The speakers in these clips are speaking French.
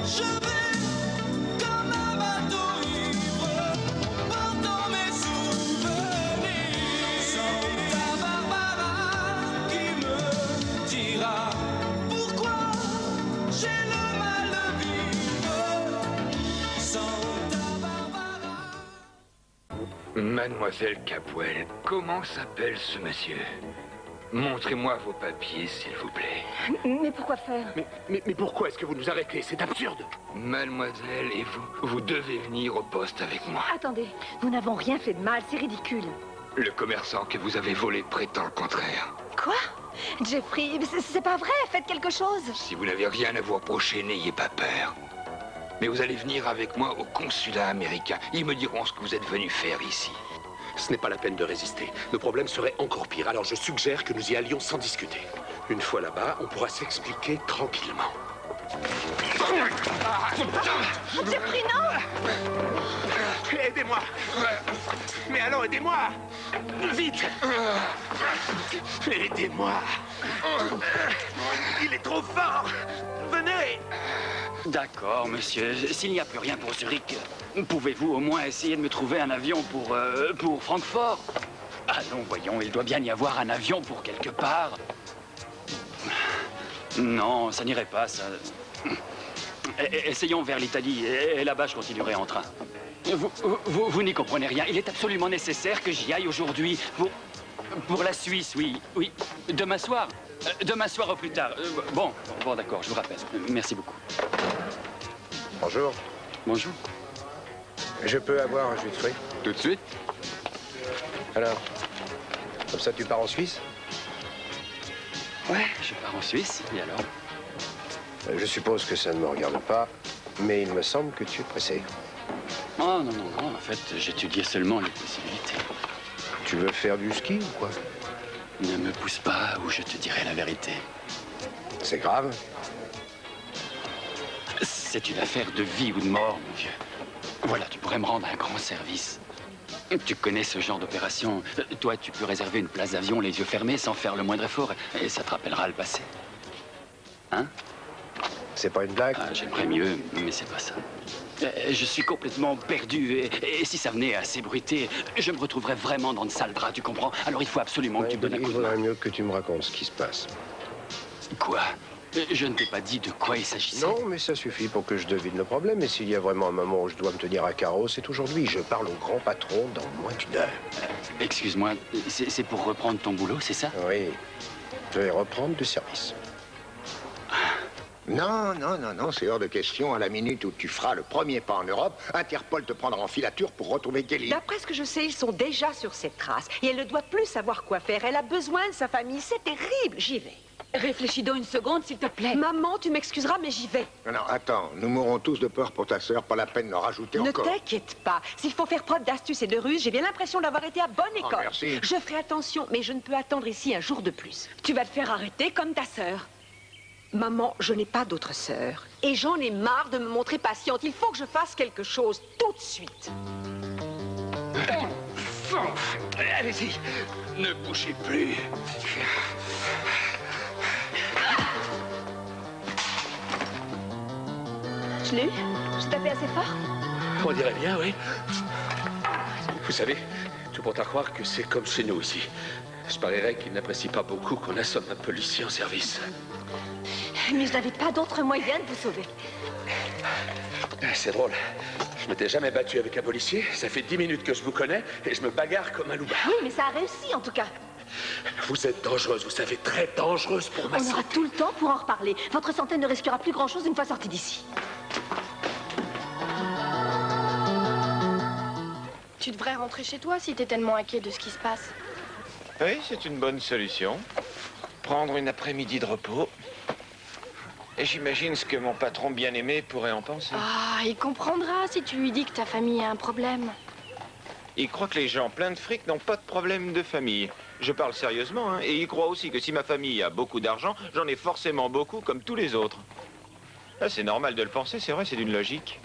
Je vais comme un bateau ivre, portant mes souvenirs. Santa Barbara qui me dira pourquoi j'ai le mal de vivre. Santa Barbara. Mademoiselle Capwell, comment s'appelle ce monsieur? Montrez-moi vos papiers, s'il vous plaît. Mais pourquoi faire? Mais pourquoi est-ce que vous nous arrêtez? C'est absurde. Mademoiselle, et vous devez venir au poste avec moi. Attendez, nous n'avons rien fait de mal, c'est ridicule. Le commerçant que vous avez volé prétend le contraire. Quoi? Jeffrey, c'est pas vrai, faites quelque chose. Si vous n'avez rien à vous reprocher, n'ayez pas peur. Mais vous allez venir avec moi au consulat américain. Ils me diront ce que vous êtes venu faire ici. Ce n'est pas la peine de résister. Nos problèmes seraient encore pires. Alors je suggère que nous y allions sans discuter. Une fois là-bas, on pourra s'expliquer tranquillement. Jeffrey, non! Aidez-moi! Mais alors, aidez-moi! Vite! Aidez-moi! Il est trop fort! Venez! D'accord, monsieur. S'il n'y a plus rien pour Zurich, pouvez-vous au moins essayer de me trouver un avion pour Francfort? Allons, voyons, il doit bien y avoir un avion pour quelque part. Non, ça n'irait pas, ça. Essayons vers l'Italie, et là-bas, je continuerai en train. Vous n'y comprenez rien. Il est absolument nécessaire que j'y aille aujourd'hui pour la Suisse, oui. Oui, demain soir. Demain soir au plus tard. Bon, d'accord, je vous rappelle. Merci beaucoup. Bonjour. Bonjour. Je peux avoir un jus de fruits? Tout de suite. Alors, comme ça tu pars en Suisse? Ouais, je pars en Suisse, et alors? Je suppose que ça ne me regarde pas, mais il me semble que tu es pressé. Oh, non, en fait, j'étudiais seulement les possibilités. Tu veux faire du ski ou quoi? Ne me pousse pas ou je te dirai la vérité. C'est grave? C'est une affaire de vie ou de mort, mon vieux. Voilà, tu pourrais me rendre un grand service. Tu connais ce genre d'opération. Toi, tu peux réserver une place d'avion les yeux fermés sans faire le moindre effort et ça te rappellera le passé. Hein? C'est pas une blague? Ah, j'aimerais mieux, mais c'est pas ça. Je suis complètement perdu et si ça venait à s'ébruiter, je me retrouverais vraiment dans de sales draps, tu comprends? Alors il faut absolument que tu me donnes un coup de main. Il vaudrait mieux que tu me racontes ce qui se passe. Quoi? Je ne t'ai pas dit de quoi il s'agissait. Non, mais ça suffit pour que je devine le problème. Et s'il y a vraiment un moment où je dois me tenir à carreau, c'est aujourd'hui. Je parle au grand patron dans moins d'une heure. Excuse-moi, c'est pour reprendre ton boulot, c'est ça? Oui, je vais reprendre du service. Non, c'est hors de question. À la minute où tu feras le premier pas en Europe, Interpol te prendra en filature pour retrouver Kelly. D'après ce que je sais, ils sont déjà sur cette trace. Et elle ne doit plus savoir quoi faire. Elle a besoin de sa famille. C'est terrible. J'y vais. Réfléchis donc une seconde, s'il te plaît. Maman, tu m'excuseras, mais j'y vais. Non, attends. Nous mourrons tous de peur pour ta sœur. Pas la peine d'en rajouter encore. Ne t'inquiète pas. S'il faut faire preuve d'astuce et de ruse, j'ai bien l'impression d'avoir été à bonne école. Merci. Je ferai attention, mais je ne peux attendre ici un jour de plus. Tu vas te faire arrêter comme ta sœur. Maman, je n'ai pas d'autre sœur. Et j'en ai marre de me montrer patiente. Il faut que je fasse quelque chose tout de suite. Allez-y, ne bougez plus. Je l'ai eu? Je tapais assez fort? On dirait bien, oui. Vous savez, tout porte à croire que c'est comme chez nous ici. Je parierais qu'il n'apprécie pas beaucoup qu'on assomme un policier en service. Mais je n'avais pas d'autre moyen de vous sauver. C'est drôle. Je m'étais jamais battu avec un policier. Ça fait 10 minutes que je vous connais et je me bagarre comme un loupard. Oui, mais ça a réussi en tout cas. Vous êtes dangereuse, vous savez, très dangereuse pour ma santé. On aura tout le temps pour en reparler. Votre santé ne risquera plus grand-chose une fois sortie d'ici. Tu devrais rentrer chez toi si t'es tellement inquiet de ce qui se passe. Oui, c'est une bonne solution. Prendre une après-midi de repos. Et j'imagine ce que mon patron bien-aimé pourrait en penser. Ah, il comprendra si tu lui dis que ta famille a un problème. Il croit que les gens pleins de fric n'ont pas de problème de famille. Je parle sérieusement, hein. Et il croit aussi que si ma famille a beaucoup d'argent, j'en ai forcément beaucoup comme tous les autres. Ah, c'est normal de le penser, c'est vrai, c'est d'une logique.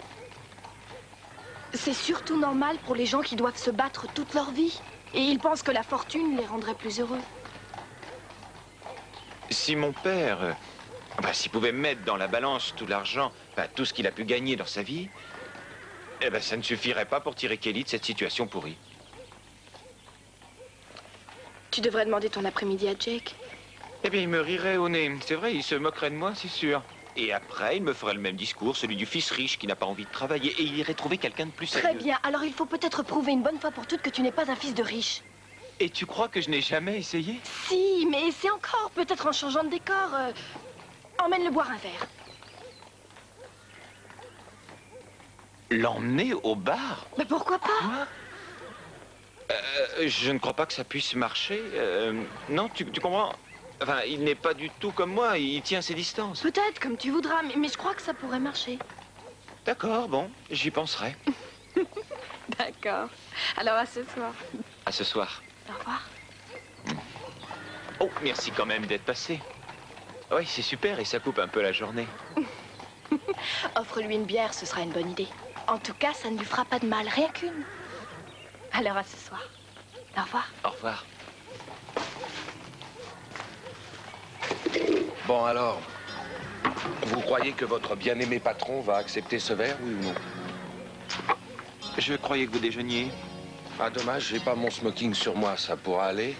C'est surtout normal pour les gens qui doivent se battre toute leur vie. Et ils pensent que la fortune les rendrait plus heureux. Si mon père Ben, s'il pouvait mettre dans la balance tout l'argent, enfin, tout ce qu'il a pu gagner dans sa vie, eh ben, ça ne suffirait pas pour tirer Kelly de cette situation pourrie. Tu devrais demander ton après-midi à Jake. Eh bien, il me rirait au nez. C'est vrai, il se moquerait de moi, c'est sûr. Et après, il me ferait le même discours, celui du fils riche qui n'a pas envie de travailler, et il irait trouver quelqu'un de plus sérieux. Très bien, alors il faut peut-être prouver une bonne fois pour toutes que tu n'es pas un fils de riche. Et tu crois que je n'ai jamais essayé? Si, mais c'est encore, peut-être en changeant de décor. Emmène-le boire un verre. L'emmener au bar? Mais pourquoi pas? Quoi? Je ne crois pas que ça puisse marcher. Non, tu comprends? Enfin, il n'est pas du tout comme moi, il tient ses distances. Peut-être, comme tu voudras, mais je crois que ça pourrait marcher. D'accord, bon, j'y penserai. D'accord. Alors à ce soir. À ce soir. Au revoir. Oh, merci quand même d'être passé. Oui, c'est super et ça coupe un peu la journée. Offre-lui une bière, ce sera une bonne idée. En tout cas, ça ne lui fera pas de mal, rien qu'une. Alors à ce soir. Au revoir. Au revoir. Bon, alors, vous croyez que votre bien-aimé patron va accepter ce verre, oui ou non? Je croyais que vous déjeuniez. Ah, dommage, j'ai pas mon smoking sur moi, ça pourra aller?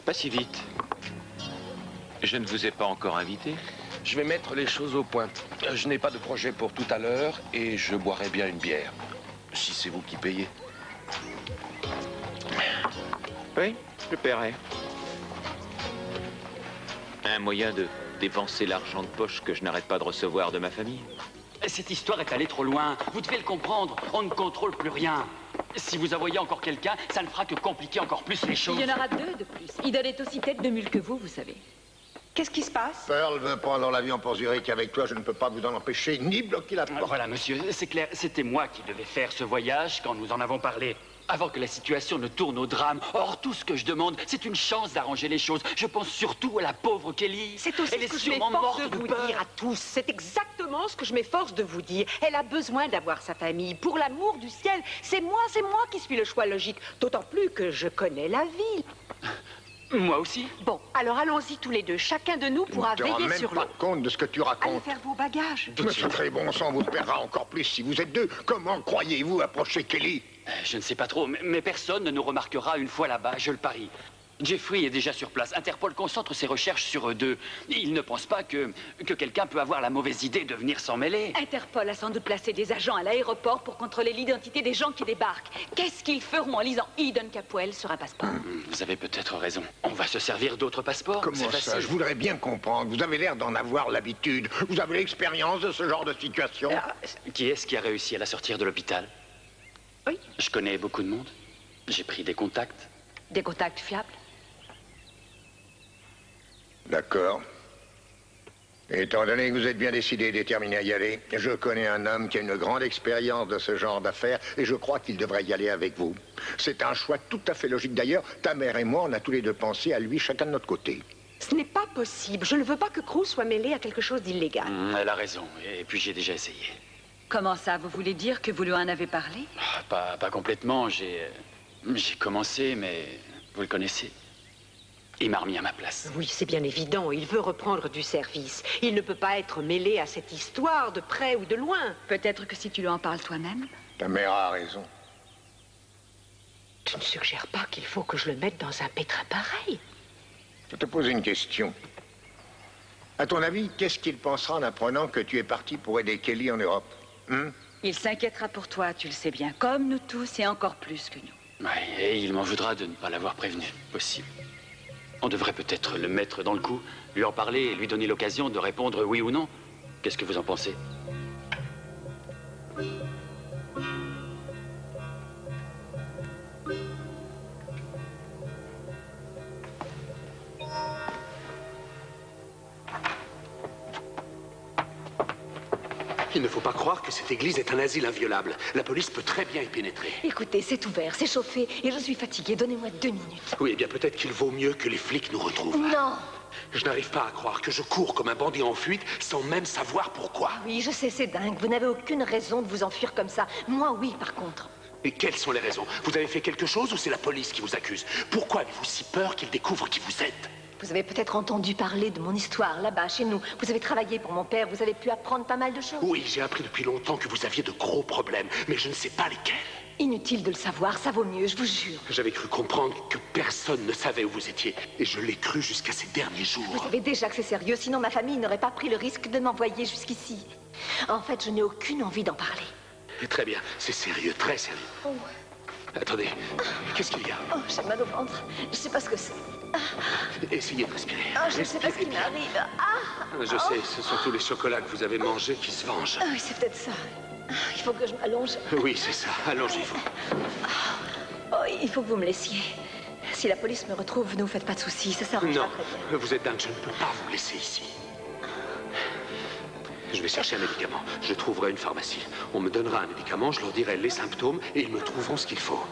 Pas si vite. Je ne vous ai pas encore invité. Je vais mettre les choses au point. Je n'ai pas de projet pour tout à l'heure et je boirai bien une bière. Si c'est vous qui payez. Oui, je paierai. Un moyen de dépenser l'argent de poche que je n'arrête pas de recevoir de ma famille. Cette histoire est allée trop loin. Vous devez le comprendre. On ne contrôle plus rien. Si vous envoyez encore quelqu'un, ça ne fera que compliquer encore plus les choses. Il y en aura 2 de plus. Eden est aussi tête de mule que vous savez. Qu'est-ce qui se passe? Pearl veut prendre l'avion pour Zurich avec toi. Je ne peux pas vous en empêcher, ni bloquer la porte. Voilà, monsieur, c'est clair. C'était moi qui devais faire ce voyage quand nous en avons parlé. Avant que la situation ne tourne au drame. Or, tout ce que je demande, c'est une chance d'arranger les choses. Je pense surtout à la pauvre Kelly. C'est aussi Elle ce est que je sûrement m'efforce morte de vous peur. dire à tous. C'est exactement ce que je m'efforce de vous dire. Elle a besoin d'avoir sa famille. Pour l'amour du ciel, c'est moi qui suis le choix logique. D'autant plus que je connais la ville. Moi aussi. Bon, alors allons-y tous les deux. Chacun de nous pourra Tu ne te rends veiller même sur pas l'autre. compte de ce que tu Allez racontes. faire vos bagages. Monsieur très bon sang vous paiera encore plus si vous êtes deux. Comment croyez-vous approcher Kelly? Je ne sais pas trop, mais personne ne nous remarquera une fois là-bas, je le parie. Jeffrey est déjà sur place. Interpol concentre ses recherches sur eux deux. Il ne pense pas que quelqu'un peut avoir la mauvaise idée de venir s'en mêler. Interpol a sans doute placé des agents à l'aéroport pour contrôler l'identité des gens qui débarquent. Qu'est-ce qu'ils feront en lisant Eden Capwell sur un passeport? Vous avez peut-être raison. On va se servir d'autres passeports. Comment C'est ça? facile. Je voudrais bien comprendre. Vous avez l'air d'en avoir l'habitude. Vous avez l'expérience de ce genre de situation. Qui est-ce qui a réussi à la sortir de l'hôpital? Oui. Je connais beaucoup de monde. J'ai pris des contacts. Des contacts fiables? D'accord. Étant donné que vous êtes bien décidé et déterminé à y aller, je connais un homme qui a une grande expérience de ce genre d'affaires et je crois qu'il devrait y aller avec vous. C'est un choix tout à fait logique d'ailleurs. Ta mère et moi, on a tous les deux pensé à lui, chacun de notre côté. Ce n'est pas possible. Je ne veux pas que Cruz soit mêlé à quelque chose d'illégal. Elle a raison. Et puis j'ai déjà essayé. Comment ça? Vous voulez dire que vous lui en avez parlé? Pas complètement. J'ai commencé, mais vous le connaissez. Il m'a remis à ma place. Oui, c'est bien évident. Il veut reprendre du service. Il ne peut pas être mêlé à cette histoire de près ou de loin. Peut-être que si tu lui en parles toi-même. Ta mère a raison. Tu ne suggères pas qu'il faut que je le mette dans un pétrin pareil? Je te pose une question. À ton avis, qu'est-ce qu'il pensera en apprenant que tu es parti pour aider Kelly en Europe? Il s'inquiétera pour toi, tu le sais bien. Comme nous tous et encore plus que nous. Ouais, et il m'en voudra de ne pas l'avoir prévenu. Possible. On devrait peut-être le mettre dans le coup, lui en parler et lui donner l'occasion de répondre oui ou non. Qu'est-ce que vous en pensez? Il ne faut pas croire que cette église est un asile inviolable. La police peut très bien y pénétrer. Écoutez, c'est ouvert, c'est chauffé, et je suis fatiguée. Donnez-moi 2 minutes. Oui, eh bien peut-être qu'il vaut mieux que les flics nous retrouvent. Non. Je n'arrive pas à croire que je cours comme un bandit en fuite sans même savoir pourquoi. Oui, je sais, c'est dingue. Vous n'avez aucune raison de vous enfuir comme ça. Moi, oui, par contre. Et quelles sont les raisons? Vous avez fait quelque chose ou c'est la police qui vous accuse? Pourquoi avez-vous si peur qu'ils découvrent qui vous êtes? Vous avez peut-être entendu parler de mon histoire là-bas, chez nous. Vous avez travaillé pour mon père, vous avez pu apprendre pas mal de choses. Oui, j'ai appris depuis longtemps que vous aviez de gros problèmes, mais je ne sais pas lesquels. Inutile de le savoir, ça vaut mieux, je vous jure. J'avais cru comprendre que personne ne savait où vous étiez, et je l'ai cru jusqu'à ces derniers jours. Vous savez déjà que c'est sérieux, sinon ma famille n'aurait pas pris le risque de m'envoyer jusqu'ici. En fait, je n'ai aucune envie d'en parler. Très bien, c'est sérieux, très sérieux. Oh. Attendez, qu'est-ce qu'il y a? Oh, j'ai mal au ventre. Je sais pas ce que c'est. Essayez de respirer. Oh, je ne sais pas ce qui m'arrive. Ah! Je sais, ce sont tous les chocolats que vous avez mangés qui se vengent. Ah oui, c'est peut-être ça. Il faut que je m'allonge. Oui, c'est ça. Allongez-vous. Oh, il faut que vous me laissiez. Si la police me retrouve, ne vous faites pas de soucis, ça s'arrangera très bien. Non, vous êtes dingue, je ne peux pas vous laisser ici. Je vais chercher un médicament. Je trouverai une pharmacie. On me donnera un médicament, je leur dirai les symptômes et ils me trouveront ce qu'il faut.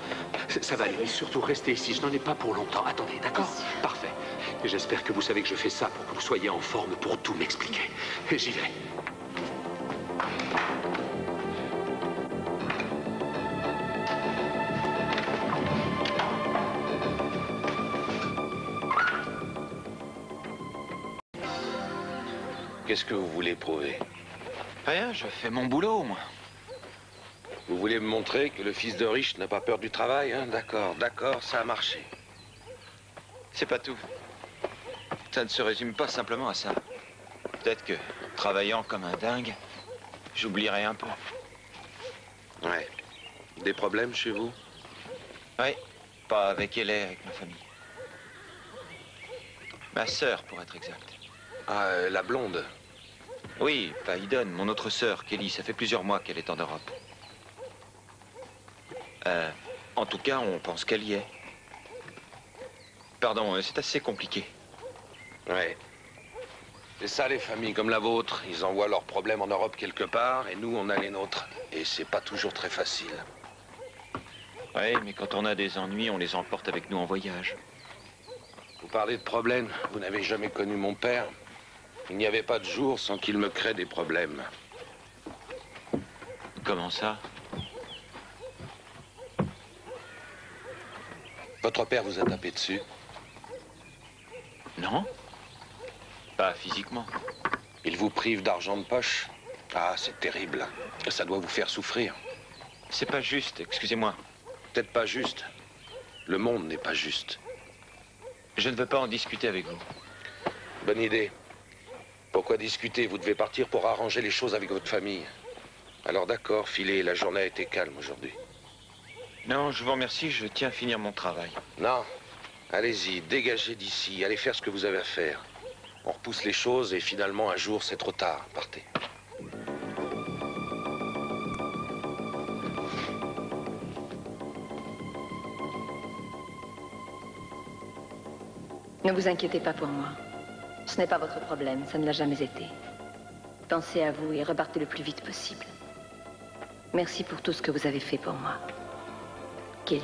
Ça va aller, mais surtout restez ici. Je n'en ai pas pour longtemps. Attendez, d'accord? Parfait. Et j'espère que vous savez que je fais ça pour que vous soyez en forme pour tout m'expliquer. Et j'y vais. Qu'est-ce que vous voulez prouver? Rien, je fais mon boulot, moi. Vous voulez me montrer que le fils de riche n'a pas peur du travail, hein? D'accord, d'accord, ça a marché. C'est pas tout. Ça ne se résume pas simplement à ça. Peut-être que, travaillant comme un dingue, j'oublierai un peu. Ouais. Des problèmes chez vous? Oui, pas avec elle, avec ma famille. Ma sœur, pour être exact. Ah, la blonde? Oui, pas Eden, mon autre sœur, Kelly. Ça fait plusieurs mois qu'elle est en Europe. En tout cas, on pense qu'elle y est. Pardon, c'est assez compliqué. Ouais. C'est ça, les familles comme la vôtre. Ils envoient leurs problèmes en Europe quelque part, et nous, on a les nôtres. Et c'est pas toujours très facile. Oui, mais quand on a des ennuis, on les emporte avec nous en voyage. Vous parlez de problèmes. Vous n'avez jamais connu mon père. Il n'y avait pas de jour sans qu'il me crée des problèmes. Comment ça? Votre père vous a tapé dessus? Non. Pas physiquement. Il vous prive d'argent de poche? Ah, c'est terrible. Ça doit vous faire souffrir. C'est pas juste, excusez-moi. Peut-être pas juste. Le monde n'est pas juste. Je ne veux pas en discuter avec vous. Bonne idée. Pourquoi discuter? Vous devez partir pour arranger les choses avec votre famille. Alors d'accord, filez, la journée a été calme aujourd'hui. Non, je vous remercie, je tiens à finir mon travail. Non, allez-y, dégagez d'ici, allez faire ce que vous avez à faire. On repousse les choses et finalement un jour c'est trop tard, partez. Ne vous inquiétez pas pour moi. Ce n'est pas votre problème, ça ne l'a jamais été. Pensez à vous et repartez le plus vite possible. Merci pour tout ce que vous avez fait pour moi. Kelly.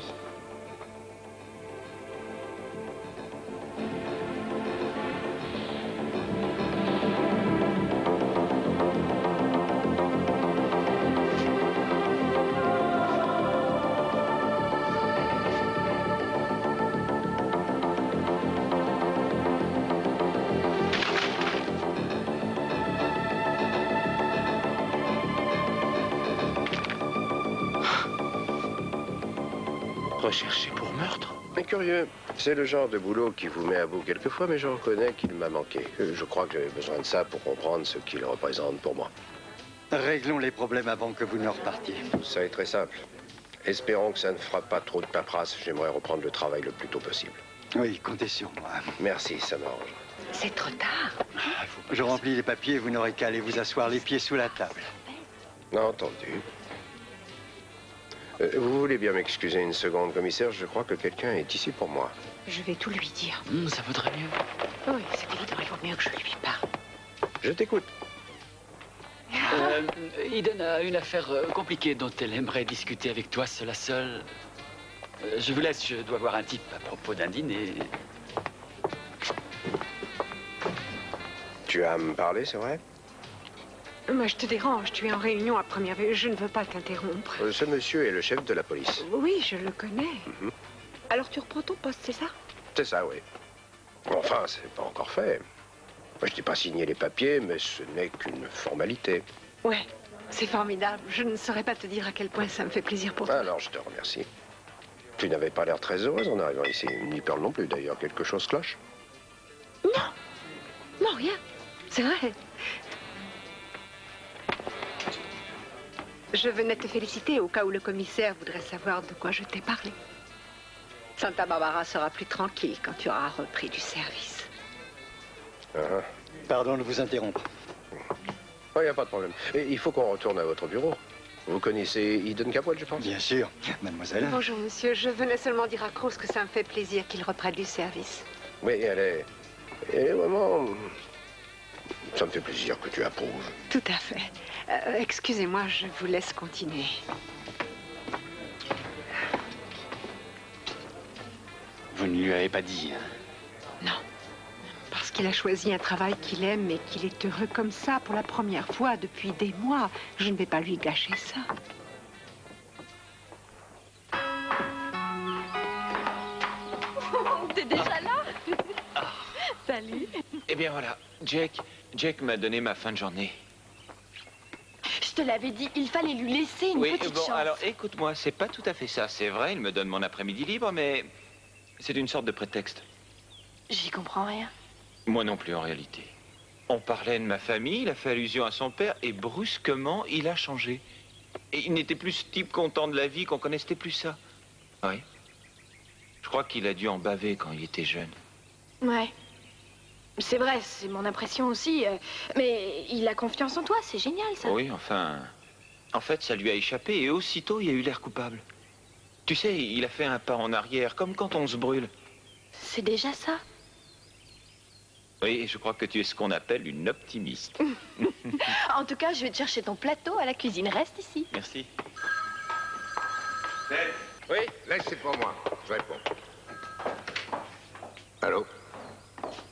Recherché pour meurtre? Mais curieux, c'est le genre de boulot qui vous met à bout quelquefois, mais je reconnais qu'il m'a manqué. Je crois que j'avais besoin de ça pour comprendre ce qu'il représente pour moi. Réglons les problèmes avant que vous ne repartiez. Ça est très simple. Espérons que ça ne fera pas trop de paperasse. J'aimerais reprendre le travail le plus tôt possible. Oui, comptez sur moi. Merci, ça m'arrange. C'est trop tard. Je remplis les papiers, vous n'aurez qu'à aller vous asseoir les pieds sous la table. Entendu. Vous voulez bien m'excuser une seconde, commissaire? Je crois que quelqu'un est ici pour moi. Je vais tout lui dire. Ça vaudrait mieux. Oui, c'est évident, il vaut mieux que je lui parle. Je t'écoute. Eden a une affaire compliquée dont elle aimerait discuter avec toi, seule à seule. Je vous laisse, je dois voir un type à propos d'un dîner. Tu as à me parler, c'est vrai? Moi, je te dérange. Tu es en réunion à première vue. Je ne veux pas t'interrompre. Ce monsieur est le chef de la police. Oui, je le connais. Alors, tu reprends ton poste, c'est ça? C'est ça, oui. Enfin, c'est pas encore fait. Moi, je n'ai pas signé les papiers, mais ce n'est qu'une formalité. Ouais, c'est formidable. Je ne saurais pas te dire à quel point ça me fait plaisir pour toi. Alors, je te remercie. Tu n'avais pas l'air très heureuse en arrivant ici. Ni Pearl non plus, d'ailleurs. Quelque chose cloche? Non. Non, rien. C'est vrai. Je venais te féliciter au cas où le commissaire voudrait savoir de quoi je t'ai parlé. Santa Barbara sera plus tranquille quand tu auras repris du service. Pardon de vous interrompre. Il n'y a pas de problème. Et il faut qu'on retourne à votre bureau. Vous connaissez Eden Capwell, je pense? Bien sûr, mademoiselle. Bonjour, monsieur. Je venais seulement dire à Cruz que ça me fait plaisir qu'il reprenne du service. Oui, elle est vraiment... Ça me fait plaisir que tu approuves. Tout à fait. Excusez-moi, je vous laisse continuer. Vous ne lui avez pas dit, hein? Non. Parce qu'il a choisi un travail qu'il aime et qu'il est heureux comme ça pour la première fois depuis des mois. Je ne vais pas lui gâcher ça. T'es déjà là? Salut. Eh bien voilà, Jake m'a donné ma fin de journée. Je te l'avais dit, il fallait lui laisser une petite chance. Alors écoute-moi, c'est pas tout à fait ça. C'est vrai, il me donne mon après-midi libre, mais c'est une sorte de prétexte. J'y comprends rien. Moi non plus en réalité. On parlait de ma famille, il a fait allusion à son père, et brusquement, il a changé. Et il n'était plus ce type content de la vie qu'on connaissait plus ça. Oui. Je crois qu'il a dû en baver quand il était jeune. Ouais. C'est vrai, c'est mon impression aussi. Mais il a confiance en toi, c'est génial ça. Oui, enfin... En fait, ça lui a échappé et aussitôt, il a eu l'air coupable. Tu sais, il a fait un pas en arrière, comme quand on se brûle. C'est déjà ça. Oui, et je crois que tu es ce qu'on appelle une optimiste. En tout cas, je vais te chercher ton plateau à la cuisine. Reste ici. Merci. Oui, laisse, c'est pour moi. Je réponds. Allô?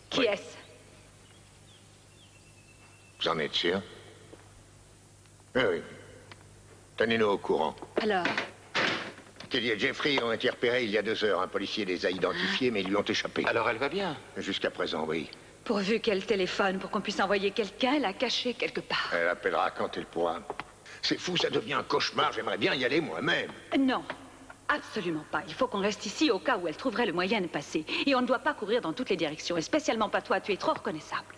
Qui est-ce? Vous en êtes sûr? Oui. Tenez-nous au courant. Alors? Kelly et Jeffrey ont été repérés il y a 2 heures. Un policier les a identifiés, mais ils lui ont échappé. Alors elle va bien? Jusqu'à présent, oui. Pourvu qu'elle téléphone pour qu'on puisse envoyer quelqu'un la cacher quelque part. Elle appellera quand elle pourra. C'est fou, ça devient un cauchemar. J'aimerais bien y aller moi-même. Non, absolument pas. Il faut qu'on reste ici au cas où elle trouverait le moyen de passer. Et on ne doit pas courir dans toutes les directions, et spécialement pas toi, tu es trop reconnaissable.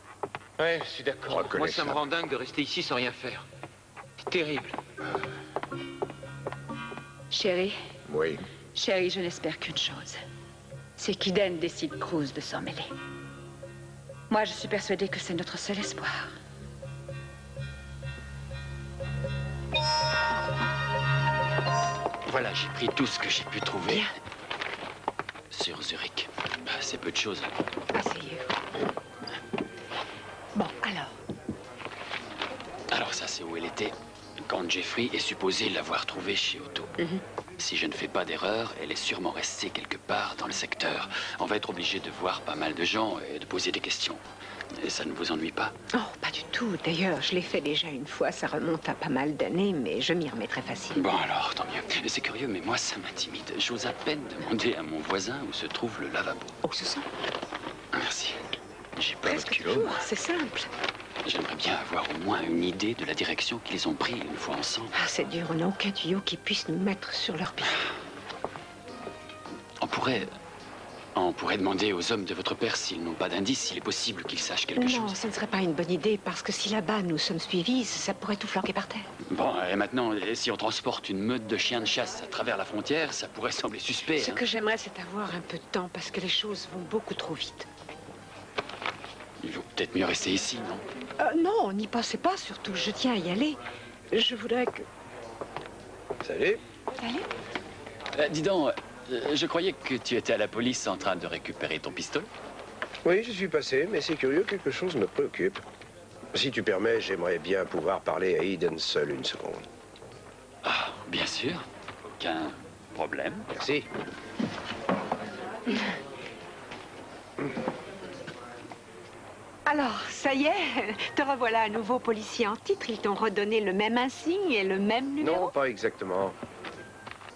Ouais, je suis d'accord. Moi, ça me rend dingue de rester ici sans rien faire. C'est terrible. Chérie. Oui. Chérie, je n'espère qu'une chose. C'est qu'Eden décide Cruz de s'en mêler. Moi, je suis persuadée que c'est notre seul espoir. Voilà, j'ai pris tout ce que j'ai pu trouver sur Zurich. C'est peu de choses. Asseyez-vous. Bon, alors. Alors ça, c'est où elle était quand Jeffrey est supposé l'avoir trouvée chez Otto. Si je ne fais pas d'erreur, elle est sûrement restée quelque part dans le secteur. On va être obligé de voir pas mal de gens et de poser des questions. Et ça ne vous ennuie pas? Oh, pas du tout. D'ailleurs, je l'ai fait déjà une fois. Ça remonte à pas mal d'années, mais je m'y remettrai facilement. Bon alors, tant mieux. C'est curieux, mais moi, ça m'intimide. J'ose à peine demander à mon voisin où se trouve le lavabo. Oh, ce sont... Merci. J'ai pas votre Presque culot. toujours, c'est simple. J'aimerais bien avoir au moins une idée de la direction qu'ils ont pris une fois ensemble. Ah, c'est dur. On n'a aucun tuyau qui puisse nous mettre sur leur pied. On pourrait demander aux hommes de votre père s'ils n'ont pas d'indice, s'il est possible qu'ils sachent quelque Non, chose. ce ne serait pas une bonne idée, parce que si là-bas nous sommes suivis, ça pourrait tout flanquer par terre. Bon, et maintenant, si on transporte une meute de chiens de chasse à travers la frontière, ça pourrait sembler suspect. Ce hein. que j'aimerais, c'est avoir un peu de temps, parce que les choses vont beaucoup trop vite. Il vaut peut-être mieux rester ici, non? Non, n'y passez pas, surtout. Je tiens à y aller. Je voudrais que... Salut. Salut. Dis donc, je croyais que tu étais à la police en train de récupérer ton pistolet. Oui, je suis passé, mais c'est curieux, quelque chose me préoccupe. Si tu permets, j'aimerais bien pouvoir parler à Eden seul une seconde. Ah, bien sûr. Aucun problème. Merci. Alors, ça y est, te revoilà à nouveau policier en titre. Ils t'ont redonné le même insigne et le même numéro? Non, pas exactement.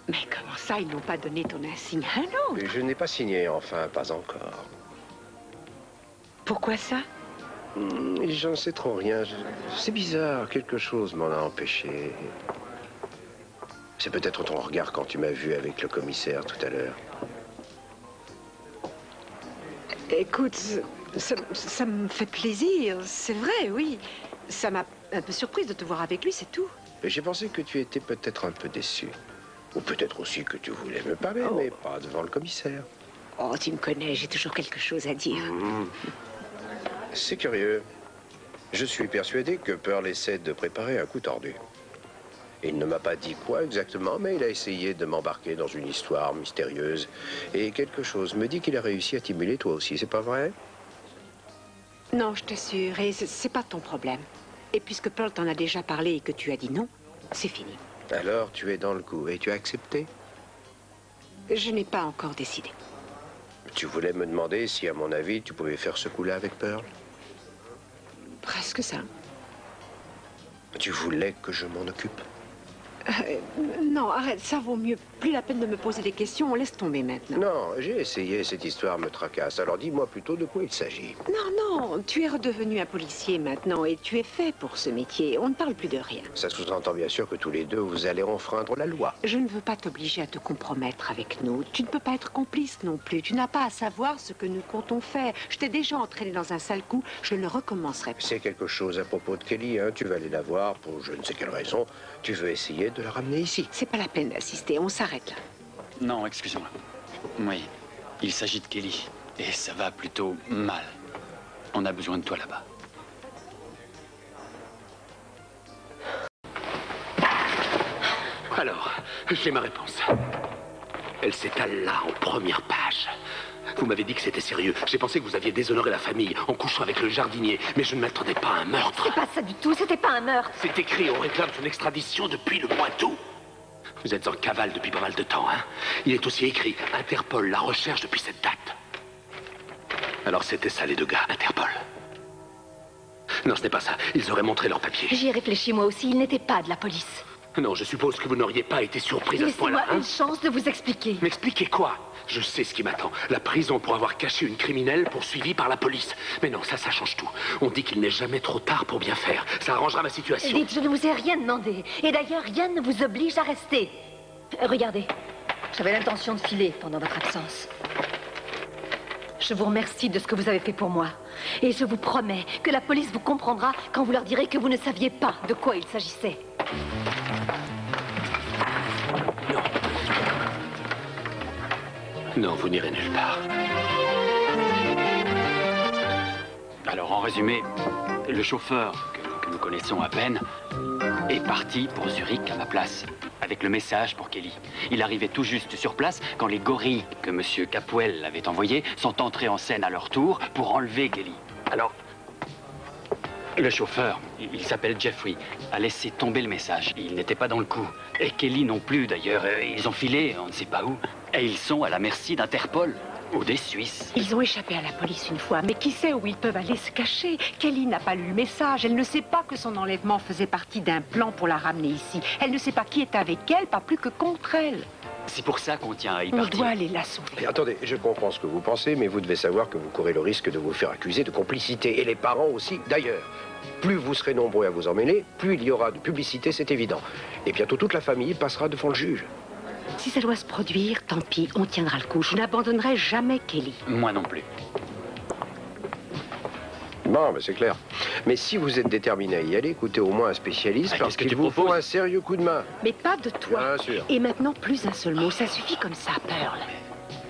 Mais comment ça, ils n'ont pas donné ton insigne à un autre? Je n'ai pas signé, enfin, pas encore. Pourquoi ça? J'en sais trop rien. C'est bizarre, quelque chose m'en a empêché. C'est peut-être ton regard quand tu m'as vu avec le commissaire tout à l'heure. Écoute, ça me fait plaisir, c'est vrai, oui. Ça m'a un peu surprise de te voir avec lui, c'est tout. J'ai pensé que tu étais peut-être un peu déçu. Ou peut-être aussi que tu voulais me parler, mais pas devant le commissaire. Oh, tu me connais, j'ai toujours quelque chose à dire. C'est curieux. Je suis persuadé que Pearl essaie de préparer un coup tordu. Il ne m'a pas dit quoi exactement, mais il a essayé de m'embarquer dans une histoire mystérieuse. Et quelque chose me dit qu'il a réussi à t'immuler toi aussi, c'est pas vrai? Non, je t'assure, et c'est pas ton problème. Et puisque Pearl t'en a déjà parlé et que tu as dit non, c'est fini. Alors, tu es dans le coup et tu as accepté? Je n'ai pas encore décidé. Tu voulais me demander si, à mon avis, tu pouvais faire ce coup-là avec Pearl? Presque ça. Tu voulais que je m'en occupe? Non, arrête, ça vaut mieux. Plus la peine de me poser des questions, on laisse tomber maintenant. Non, j'ai essayé, cette histoire me tracasse. Alors dis-moi plutôt de quoi il s'agit. Non, tu es redevenu un policier maintenant et tu es fait pour ce métier. On ne parle plus de rien. Ça sous-entend bien sûr que tous les deux, vous allez enfreindre la loi. Je ne veux pas t'obliger à te compromettre avec nous. Tu ne peux pas être complice non plus. Tu n'as pas à savoir ce que nous comptons faire. Je t'ai déjà entraîné dans un sale coup. Je ne recommencerai pas. C'est quelque chose à propos de Kelly, hein. Tu vas aller la voir pour je ne sais quelle raison. Tu veux essayer de la ramener ici. C'est pas la peine d'assister. On s'arrête là. Non, excusez-moi. Oui, il s'agit de Kelly. Et ça va plutôt mal. On a besoin de toi là-bas. Alors, j'ai ma réponse. Elle s'étale là, en première page. Vous m'avez dit que c'était sérieux. J'ai pensé que vous aviez déshonoré la famille en couchant avec le jardinier. Mais je ne m'attendais pas à un meurtre. C'est pas ça du tout, c'était pas un meurtre. C'est écrit, on réclame son extradition depuis le mois d'août. Vous êtes en cavale depuis pas mal de temps, hein? Il est aussi écrit, Interpol la recherche depuis cette date. Alors c'était ça les deux gars, Interpol. Non, ce n'est pas ça. Ils auraient montré leurs papiers. J'y ai réfléchi moi aussi, ils n'étaient pas de la police. Non, je suppose que vous n'auriez pas été surprise à ce point-là. Laissez-moi une chance de vous expliquer. M'expliquer quoi? Je sais ce qui m'attend. La prison pour avoir caché une criminelle poursuivie par la police. Mais non, ça change tout. On dit qu'il n'est jamais trop tard pour bien faire. Ça arrangera ma situation. Dites, je ne vous ai rien demandé. Et d'ailleurs, rien ne vous oblige à rester. Regardez, j'avais l'intention de filer pendant votre absence. Je vous remercie de ce que vous avez fait pour moi. Et je vous promets que la police vous comprendra quand vous leur direz que vous ne saviez pas de quoi il s'agissait. Non, vous n'irez nulle part. Alors, en résumé, le chauffeur, que nous connaissons à peine, est parti pour Zurich à ma place, avec le message pour Kelly. Il arrivait tout juste sur place quand les gorilles que M. Capwell avait envoyés sont entrés en scène à leur tour pour enlever Kelly. Alors, le chauffeur, il s'appelle Jeffrey, a laissé tomber le message. Il n'était pas dans le coup. Et Kelly non plus, d'ailleurs. Ils ont filé, on ne sait pas où. Et ils sont à la merci d'Interpol. Ou des Suisses. Ils ont échappé à la police une fois, mais qui sait où ils peuvent aller se cacher? Kelly n'a pas lu le message. Elle ne sait pas que son enlèvement faisait partie d'un plan pour la ramener ici. Elle ne sait pas qui est avec elle, pas plus que contre elle. C'est pour ça qu'on tient à y On partir. doit aller la sauver. Et attendez, je comprends ce que vous pensez, mais vous devez savoir que vous courez le risque de vous faire accuser de complicité. Et les parents aussi, d'ailleurs. Plus vous serez nombreux à vous emmêler, plus il y aura de publicité, c'est évident. Et bientôt toute la famille passera devant le juge. Si ça doit se produire, tant pis, on tiendra le coup. Je n'abandonnerai jamais Kelly. Moi non plus. Bon, c'est clair. Mais si vous êtes déterminé à y aller, écoutez au moins un spécialiste, parce qu'il vous faut un sérieux coup de main. Mais pas de toi. Bien sûr. Et maintenant, plus un seul mot. Ça suffit comme ça, Pearl.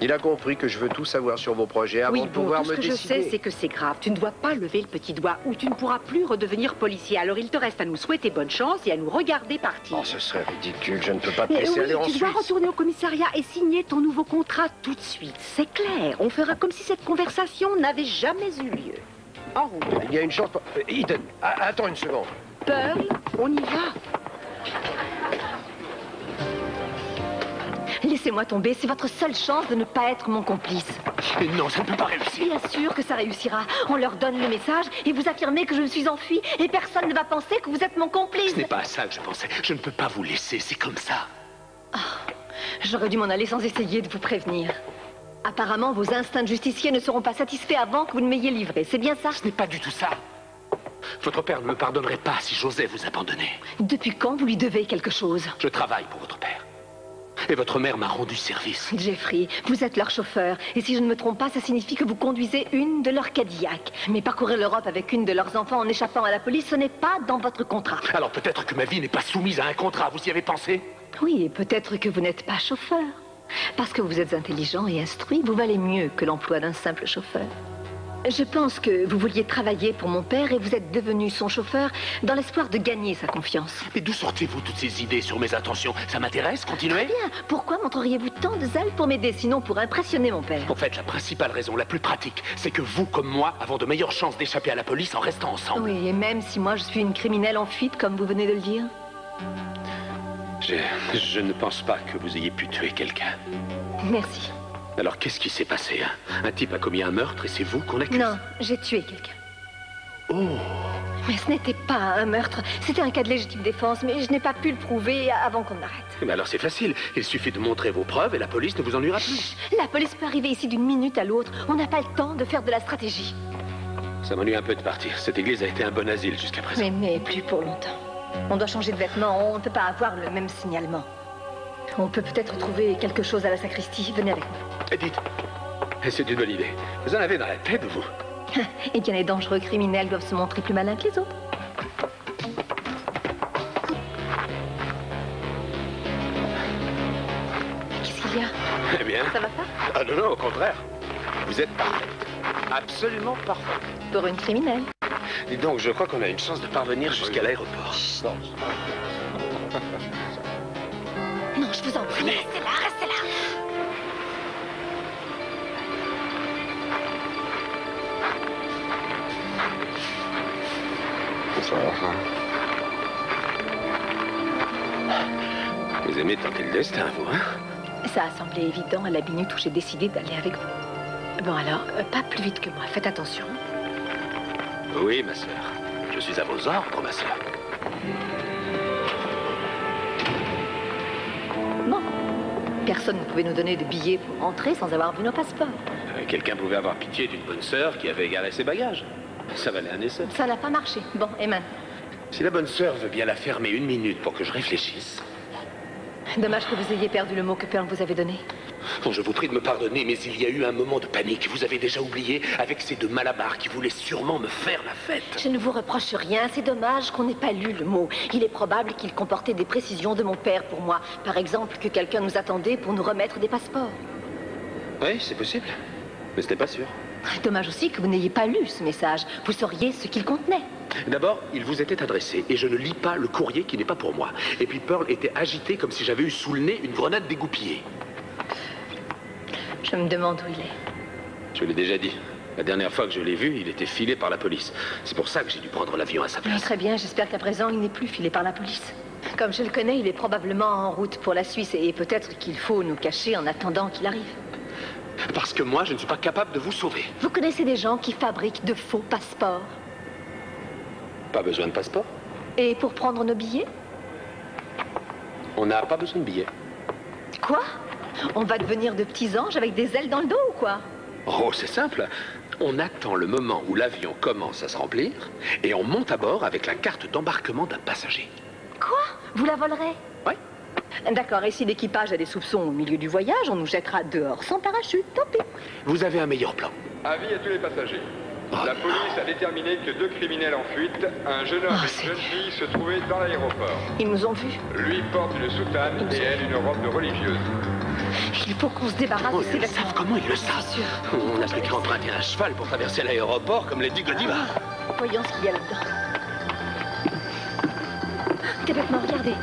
Il a compris que je veux tout savoir sur vos projets avant Oui, de bon, pouvoir tout me ce que décider. je sais, c'est que c'est grave. Tu ne dois pas lever le petit doigt ou tu ne pourras plus redevenir policier. Alors il te reste à nous souhaiter bonne chance et à nous regarder partir. Oh, ce serait ridicule. Je ne peux pas te Mais laisser oui, aller en tu Suisse. dois retourner au commissariat et signer ton nouveau contrat tout de suite. C'est clair. On fera comme si cette conversation n'avait jamais eu lieu. En route. Il y a une chance... Eden, attends une seconde. Pearl, on y va. Laissez-moi tomber, c'est votre seule chance de ne pas être mon complice. Non, ça ne peut pas réussir. Bien sûr que ça réussira. On leur donne le message et vous affirmez que je me suis enfuie et personne ne va penser que vous êtes mon complice. Ce n'est pas à ça que je pensais. Je ne peux pas vous laisser, c'est comme ça. J'aurais dû m'en aller sans essayer de vous prévenir. Apparemment, vos instincts de justicier ne seront pas satisfaits avant que vous ne m'ayez livré. C'est bien ça? Ce n'est pas du tout ça. Votre père ne me pardonnerait pas si j'osais vous abandonner. Depuis quand vous lui devez quelque chose? Je travaille pour votre père. Et votre mère m'a rendu service. Jeffrey, vous êtes leur chauffeur. Et si je ne me trompe pas, ça signifie que vous conduisez une de leurs Cadillac. Mais parcourir l'Europe avec une de leurs enfants en échappant à la police, ce n'est pas dans votre contrat. Alors peut-être que ma vie n'est pas soumise à un contrat. Vous y avez pensé? Oui, et peut-être que vous n'êtes pas chauffeur. Parce que vous êtes intelligent et instruit, vous valez mieux que l'emploi d'un simple chauffeur. Je pense que vous vouliez travailler pour mon père et vous êtes devenu son chauffeur dans l'espoir de gagner sa confiance. Mais d'où sortez-vous toutes ces idées sur mes intentions? Ça m'intéresse, continuez. Très bien. Pourquoi montreriez-vous tant de zèle pour m'aider, sinon pour impressionner mon père? En fait, la principale raison, la plus pratique, c'est que vous, comme moi, avons de meilleures chances d'échapper à la police en restant ensemble. Oui, et même si moi je suis une criminelle en fuite, comme vous venez de le dire. Je ne pense pas que vous ayez pu tuer quelqu'un. Merci. Alors, qu'est-ce qui s'est passé, hein? Un type a commis un meurtre et c'est vous qu'on accuse? Non, j'ai tué quelqu'un. Oh! Mais ce n'était pas un meurtre. C'était un cas de légitime défense, mais je n'ai pas pu le prouver avant qu'on m'arrête. Mais alors c'est facile. Il suffit de montrer vos preuves et la police ne vous ennuiera plus. La police peut arriver ici d'une minute à l'autre. On n'a pas le temps de faire de la stratégie. Ça m'ennuie un peu de partir. Cette église a été un bon asile jusqu'à présent. Mais plus pour longtemps. On doit changer de vêtements. On ne peut pas avoir le même signalement. On peut peut-être trouver quelque chose à la sacristie. Venez avec moi. Et dites, c'est une bonne idée. Vous en avez dans la tête, vous? Eh bien, les dangereux criminels doivent se montrer plus malins que les autres. Qu'est-ce qu'il y a? Eh bien... Ça va pas? Ah non, non, au contraire. Vous êtes parfaite. Absolument parfaite. Pour une criminelle. Dis donc, je crois qu'on a une chance de parvenir jusqu'à l'aéroport. Non, je vous en prie. Restez là, restez là. Vous aimez tenter le destin, vous, hein? Ça a semblé évident à la minute où j'ai décidé d'aller avec vous. Bon alors, pas plus vite que moi. Faites attention. Oui, ma sœur. Je suis à vos ordres, ma sœur. Bon. Personne ne pouvait nous donner de billets pour entrer sans avoir vu nos passeports. Quelqu'un pouvait avoir pitié d'une bonne sœur qui avait égaré ses bagages. Ça valait un essai. Ça n'a pas marché. Bon, et maintenant? Si la bonne sœur veut bien la fermer une minute pour que je réfléchisse. Dommage que vous ayez perdu le mot que Pearl vous avait donné. Bon, je vous prie de me pardonner, mais il y a eu un moment de panique. Vous avez déjà oublié avec ces deux malabars qui voulaient sûrement me faire la fête. Je ne vous reproche rien. C'est dommage qu'on n'ait pas lu le mot. Il est probable qu'il comportait des précisions de mon père pour moi. Par exemple, que quelqu'un nous attendait pour nous remettre des passeports. Oui, c'est possible. Mais ce n'est pas sûr. Dommage aussi que vous n'ayez pas lu ce message. Vous sauriez ce qu'il contenait. D'abord, il vous était adressé, et je ne lis pas le courrier qui n'est pas pour moi. Et puis Pearl était agitée comme si j'avais eu sous le nez une grenade dégoupillée. Je me demande où il est. Je l'ai déjà dit. La dernière fois que je l'ai vu, il était filé par la police. C'est pour ça que j'ai dû prendre l'avion à sa place. Très bien, j'espère qu'à présent, il n'est plus filé par la police. Comme je le connais, il est probablement en route pour la Suisse, et peut-être qu'il faut nous cacher en attendant qu'il arrive. Parce que moi, je ne suis pas capable de vous sauver. Vous connaissez des gens qui fabriquent de faux passeports? Pas besoin de passeport. Et pour prendre nos billets? On n'a pas besoin de billets. Quoi? On va devenir de petits anges avec des ailes dans le dos ou quoi? Oh, c'est simple. On attend le moment où l'avion commence à se remplir et on monte à bord avec la carte d'embarquement d'un passager. Quoi? Vous la volerez? Oui. D'accord, et si l'équipage a des soupçons au milieu du voyage, on nous jettera dehors sans parachute, tant pis. Vous avez un meilleur plan. Avis à tous les passagers. La police a déterminé que deux criminels en fuite, un jeune homme et une jeune fille, se trouvaient dans l'aéroport. Ils nous ont vus. Lui porte une soutane et elle une robe de religieuse. Il faut qu'on se débarrasse de ces vêtements. Comment ils le savent? Sûr. On n'a plus qu'à emprunter un cheval pour traverser l'aéroport comme l'a dit Godiva. Voyons ce qu'il y a là-dedans. Des vêtements, regardez.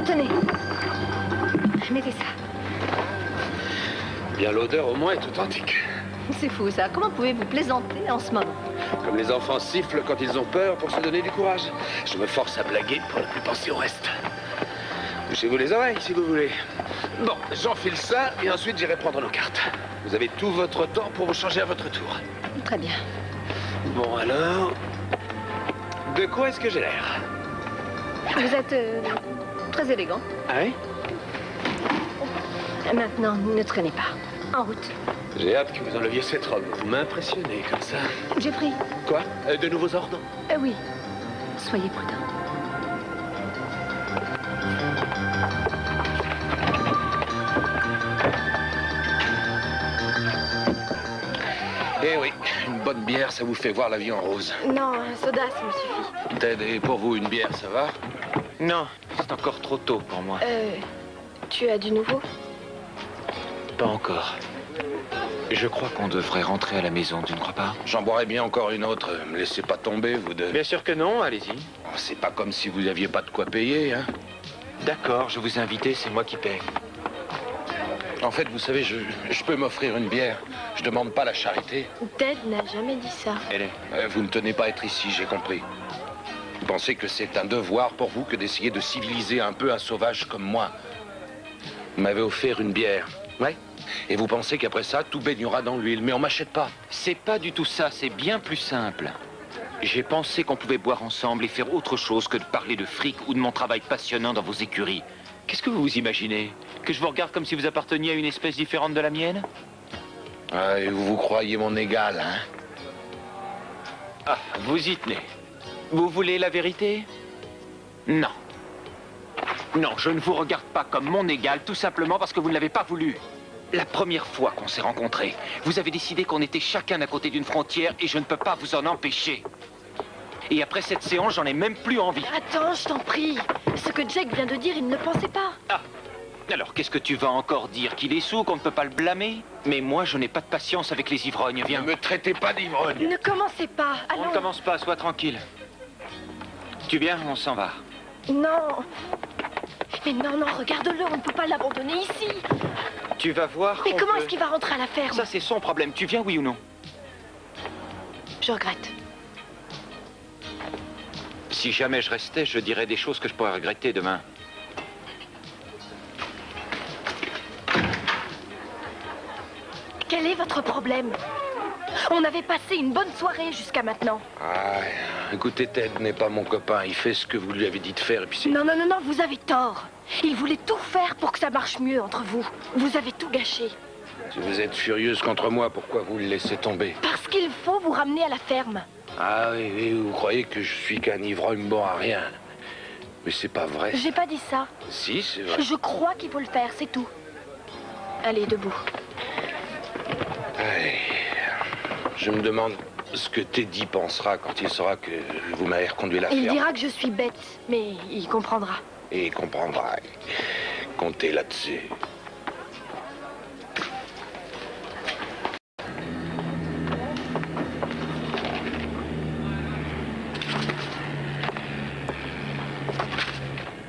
Tenez. Mettez ça. Bien, l'odeur au moins est authentique. C'est fou ça. Comment pouvez-vous plaisanter en ce moment? Comme les enfants sifflent quand ils ont peur pour se donner du courage. Je me force à blaguer pour ne plus penser au reste. Bouchez-vous les oreilles si vous voulez. Bon, j'enfile ça et ensuite j'irai prendre nos cartes. Vous avez tout votre temps pour vous changer à votre tour. Très bien. Bon alors, de quoi est-ce que j'ai l'air? Vous êtes très élégant. Ah oui? Maintenant, ne traînez pas. En route. J'ai hâte que vous enleviez cette robe. Vous m'impressionnez comme ça. Jeffrey. Quoi? De nouveaux ordres? Oui. Soyez prudent. Eh oui, une bonne bière, ça vous fait voir la vie en rose. Non, un soda, ça me suffit. Ted, et pour vous, une bière, ça va? Non, c'est encore trop tôt pour moi. Tu as du nouveau? Pas encore. Je crois qu'on devrait rentrer à la maison, tu ne crois pas? J'en boirais bien encore une autre. Me laissez pas tomber, vous deux. Bien sûr que non, allez-y. C'est pas comme si vous aviez pas de quoi payer, hein? D'accord, je vous ai invité, c'est moi qui paye. En fait, vous savez, je peux m'offrir une bière. Je demande pas la charité. Ted n'a jamais dit ça. Elle est... Vous ne tenez pas à être ici, j'ai compris. Vous pensez que c'est un devoir pour vous que d'essayer de civiliser un peu un sauvage comme moi. Vous m'avez offert une bière. Ouais. Et vous pensez qu'après ça, tout baignera dans l'huile. Mais on m'achète pas. C'est pas du tout ça, c'est bien plus simple. J'ai pensé qu'on pouvait boire ensemble et faire autre chose que de parler de fric ou de mon travail passionnant dans vos écuries. Qu'est-ce que vous vous imaginez? Que je vous regarde comme si vous apparteniez à une espèce différente de la mienne? Ah, et vous croyez mon égal, hein? Ah, vous y tenez. Vous voulez la vérité? Non. Non, je ne vous regarde pas comme mon égal, tout simplement parce que vous ne l'avez pas voulu. La première fois qu'on s'est rencontrés, vous avez décidé qu'on était chacun à côté d'une frontière et je ne peux pas vous en empêcher. Et après cette séance, j'en ai même plus envie. Attends, je t'en prie. Ce que Jake vient de dire, il ne pensait pas. Ah, alors qu'est-ce que tu vas encore dire? Qu'il est sourd, qu'on ne peut pas le blâmer? Mais moi, je n'ai pas de patience avec les ivrognes, viens. Ne me traitez pas d'ivrogne. Ne commencez pas, allons. On ne commence pas, sois tranquille. Tu viens, on s'en va. Non. Mais non, non, regarde-le, on ne peut pas l'abandonner ici. Tu vas voir. Mais comment est-ce qu'il va rentrer à la ferme? Ça, c'est son problème. Tu viens, oui ou non? Je regrette. Si jamais je restais, je dirais des choses que je pourrais regretter demain. Quel est votre problème? On avait passé une bonne soirée jusqu'à maintenant. Ah, écoutez, Ted n'est pas mon copain. Il fait ce que vous lui avez dit de faire et puis c'est... Non, non, non, non, vous avez tort. Il voulait tout faire pour que ça marche mieux entre vous. Vous avez tout gâché. Si vous êtes furieuse contre moi, pourquoi vous le laissez tomber? Parce qu'il faut vous ramener à la ferme. Ah oui, oui, vous croyez que je suis qu'un ivrogne bon à rien. Mais c'est pas vrai. J'ai pas dit ça. Si, c'est vrai. Je crois qu'il faut le faire, c'est tout. Allez, debout. Allez. Je me demande ce que Teddy pensera quand il saura que vous m'avez reconduit la ferme. Il dira que je suis bête, mais il comprendra. Et il comprendra. Comptez là-dessus.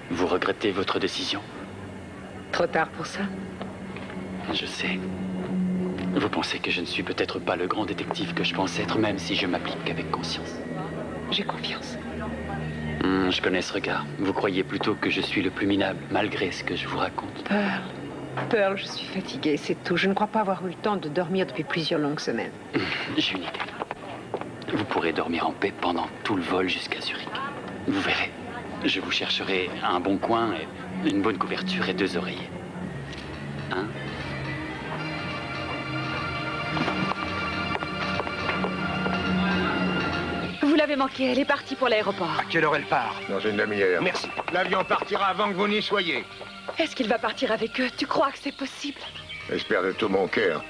Vous regrettez votre décision? Trop tard pour ça. Je sais. Vous pensez que je ne suis peut-être pas le grand détective que je pense être, même si je m'applique avec conscience. J'ai confiance. Je connais ce regard. Vous croyez plutôt que je suis le plus minable, malgré ce que je vous raconte. Pearl, je suis fatiguée, c'est tout. Je ne crois pas avoir eu le temps de dormir depuis plusieurs longues semaines. J'ai une idée. Vous pourrez dormir en paix pendant tout le vol jusqu'à Zurich. Vous verrez. Je vous chercherai un bon coin, une bonne couverture et 2 oreillers. Hein? Vous l'avez manqué, elle est partie pour l'aéroport. À quelle heure elle part? Dans une demi-heure. Merci. L'avion partira avant que vous n'y soyez. Est-ce qu'il va partir avec eux? Tu crois que c'est possible? J'espère de tout mon cœur.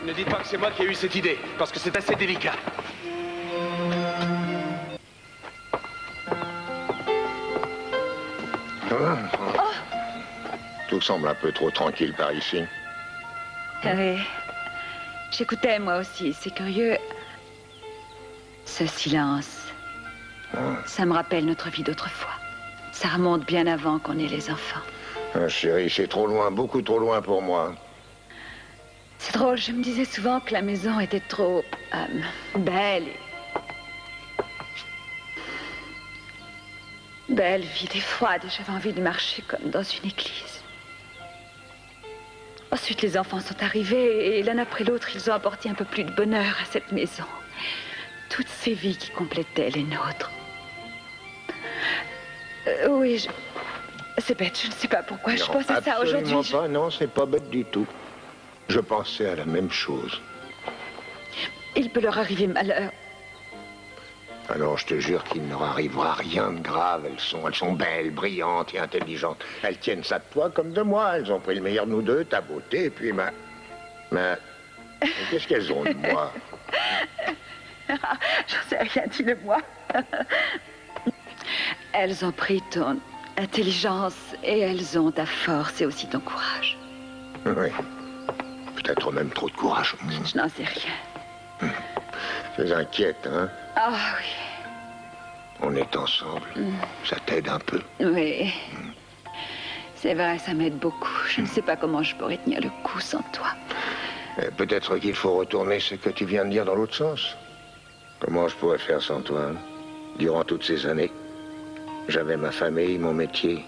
Ne dites pas que c'est moi qui ai eu cette idée, parce que c'est assez délicat. Tout semble un peu trop tranquille par ici. Oui. J'écoutais moi aussi, c'est curieux. Ce silence, ça me rappelle notre vie d'autrefois. Ça remonte bien avant qu'on ait les enfants. Chérie, c'est trop loin, beaucoup trop loin pour moi. C'est drôle, je me disais souvent que la maison était trop belle. Belle, vide et froide. J'avais envie de marcher comme dans une église. Ensuite, les enfants sont arrivés et l'un après l'autre, ils ont apporté un peu plus de bonheur à cette maison. Toutes ces vies qui complétaient les nôtres. Oui, c'est bête, je ne sais pas pourquoi je pense à ça aujourd'hui. Absolument pas, non, c'est pas bête du tout. Je pensais à la même chose. Il peut leur arriver malheur. Alors je te jure qu'il ne leur arrivera rien de grave. Elles sont belles, brillantes et intelligentes. Elles tiennent ça de toi comme de moi. Elles ont pris le meilleur de nous deux, ta beauté, et puis mais qu'est-ce qu'elles ont de moi? J'en sais rien, dis-le-moi. Elles ont pris ton intelligence et elles ont ta force et aussi ton courage. Oui. Peut-être même trop de courage. Je n'en sais rien. Tu es inquiète, hein? Ah oui. On est ensemble. Ça t'aide un peu. Oui. C'est vrai, ça m'aide beaucoup. Je ne sais pas comment je pourrais tenir le coup sans toi. Peut-être qu'il faut retourner ce que tu viens de dire dans l'autre sens. Comment je pourrais faire sans toi, hein? Durant toutes ces années, j'avais ma famille, mon métier.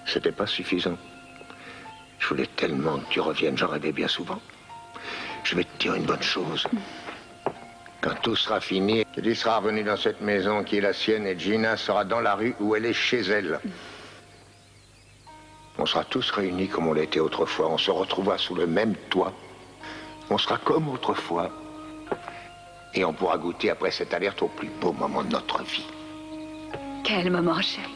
C'était pas suffisant. Je voulais tellement que tu reviennes, j'en rêvais bien souvent. Je vais te dire une bonne chose. Quand tout sera fini, tu seras revenu dans cette maison qui est la sienne et Gina sera dans la rue où elle est chez elle. On sera tous réunis comme on l'était autrefois. On se retrouvera sous le même toit. On sera comme autrefois. Et on pourra goûter après cette alerte au plus beau moment de notre vie. Quel moment, chérie?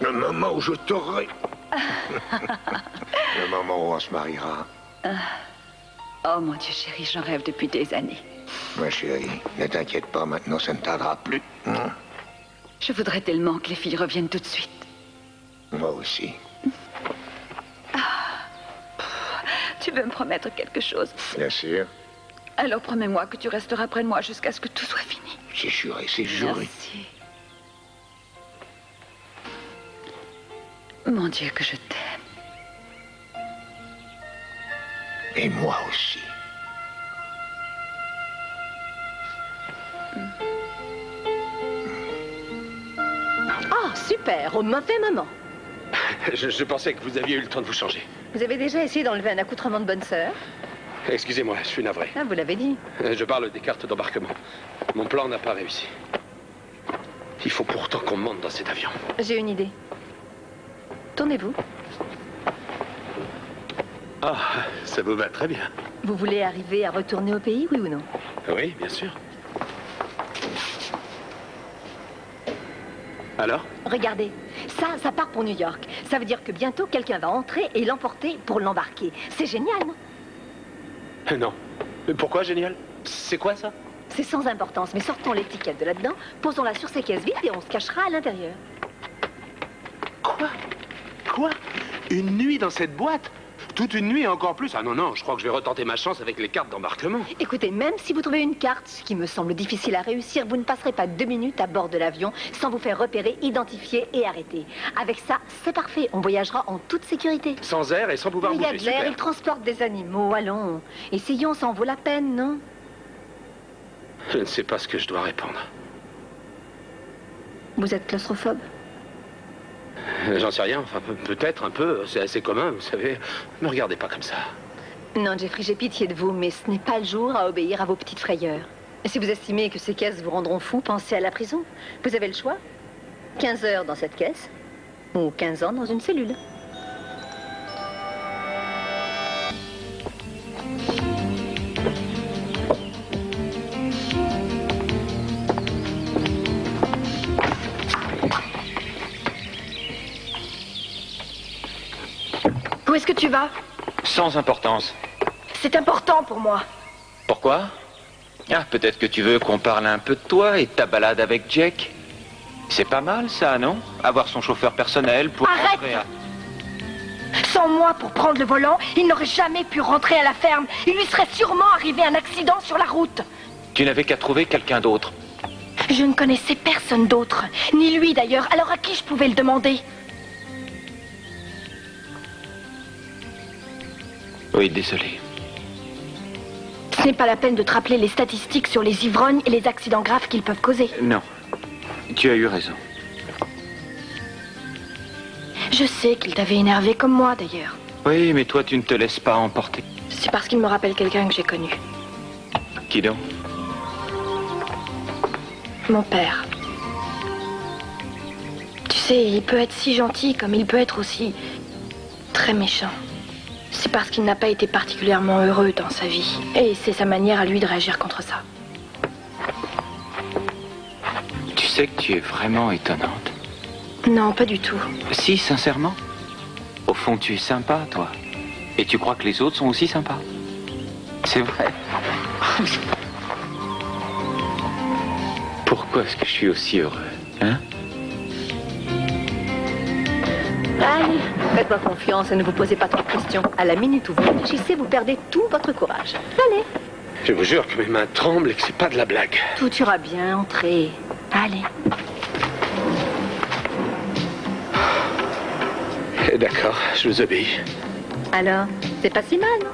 Le moment où je t'aurai. Le moment où on se mariera. Oh mon Dieu, chérie, j'en rêve depuis des années. Ma chérie, ne t'inquiète pas, maintenant ça ne tardera plus. Je voudrais tellement que les filles reviennent tout de suite. Moi aussi. Tu veux me promettre quelque chose? Bien sûr. Alors promets-moi que tu resteras près de moi jusqu'à ce que tout soit fini. C'est juré, c'est juré. Merci. Mon Dieu, que je t'aime. Et moi aussi. Ah, super, au mauvais moment. Je pensais que vous aviez eu le temps de vous changer. Vous avez déjà essayé d'enlever un accoutrement de bonne sœur? Excusez-moi, je suis navré. Ah, vous l'avez dit. Je parle des cartes d'embarquement. Mon plan n'a pas réussi. Il faut pourtant qu'on monte dans cet avion. J'ai une idée. Tournez-vous. Ah, ça vous va très bien. Vous voulez arriver à retourner au pays, oui ou non? Oui, bien sûr. Alors? Regardez, ça part pour New York. Ça veut dire que bientôt quelqu'un va entrer et l'emporter pour l'embarquer. C'est génial, non? Non. Pourquoi génial? C'est quoi ça? C'est sans importance, mais sortons l'étiquette de là-dedans, posons-la sur ces caisses vides et on se cachera à l'intérieur. Quoi? Quoi? Une nuit dans cette boîte? Toute une nuit et encore plus? Ah non, non, je crois que je vais retenter ma chance avec les cartes d'embarquement. Écoutez, même si vous trouvez une carte, ce qui me semble difficile à réussir, vous ne passerez pas 2 minutes à bord de l'avion sans vous faire repérer, identifier et arrêter. Avec ça, c'est parfait, on voyagera en toute sécurité. Sans air et sans pouvoir Il y a bouger, de l'air, super. il transporte des animaux, allons. Essayons, ça en vaut la peine, non? Je ne sais pas ce que je dois répondre. Vous êtes claustrophobe? J'en sais rien, enfin peut-être un peu, c'est assez commun, vous savez. Ne me regardez pas comme ça. Non, Jeffrey, j'ai pitié de vous, mais ce n'est pas le jour à obéir à vos petites frayeurs. Et si vous estimez que ces caisses vous rendront fou, pensez à la prison. Vous avez le choix. 15 heures dans cette caisse, ou 15 ans dans une cellule. Où est-ce que tu vas? Sans importance. C'est important pour moi. Pourquoi? Ah, peut-être que tu veux qu'on parle un peu de toi et de ta balade avec Jack. C'est pas mal, ça, non? Avoir son chauffeur personnel pour Arrête! rentrer à... Sans moi pour prendre le volant, il n'aurait jamais pu rentrer à la ferme. Il lui serait sûrement arrivé un accident sur la route. Tu n'avais qu'à trouver quelqu'un d'autre. Je ne connaissais personne d'autre, ni lui d'ailleurs, alors à qui je pouvais le demander? Oui, désolé. Ce n'est pas la peine de te rappeler les statistiques sur les ivrognes et les accidents graves qu'ils peuvent causer. Non, tu as eu raison. Je sais qu'il t'avait énervé comme moi d'ailleurs. Oui, mais toi, tu ne te laisses pas emporter. C'est parce qu'il me rappelle quelqu'un que j'ai connu. Qui donc? Mon père. Tu sais, il peut être si gentil comme il peut être aussi très méchant. C'est parce qu'il n'a pas été particulièrement heureux dans sa vie. Et c'est sa manière à lui de réagir contre ça. Tu sais que tu es vraiment étonnante. Non, pas du tout. Si, sincèrement. Au fond, tu es sympa, toi. Et tu crois que les autres sont aussi sympas. C'est vrai. Pourquoi est-ce que je suis aussi heureux, hein? Allez, faites-moi confiance et ne vous posez pas trop de questions. À la minute où vous réfléchissez, vous perdez tout votre courage. Allez. Je vous jure que mes mains tremblent et que c'est pas de la blague. Tout ira bien, entrez. Allez. D'accord, je vous obéis. Alors, c'est pas si mal, non?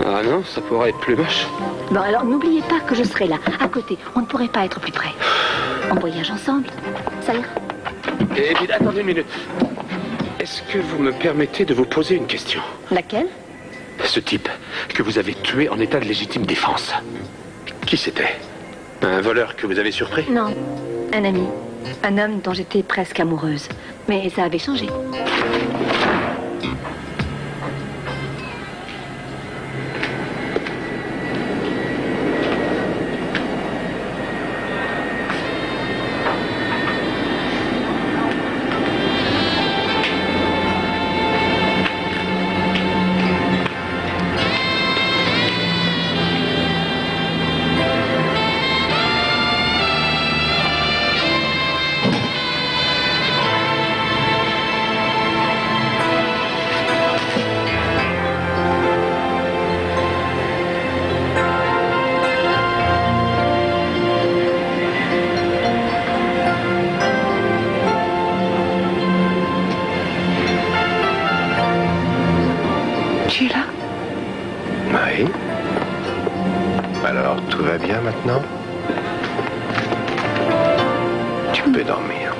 Ah non, ça pourrait être plus moche. Bon, alors n'oubliez pas que je serai là, à côté. On ne pourrait pas être plus près. On voyage ensemble. Ça ira? Et puis, attendez une minute. Est-ce que vous me permettez de vous poser une question? Laquelle? Ce type que vous avez tué en état de légitime défense. Qui c'était? Un voleur que vous avez surpris? Non, un ami. Un homme dont j'étais presque amoureuse. Mais ça avait changé. Tu es là? Oui. Alors, tout va bien maintenant? Tu peux dormir.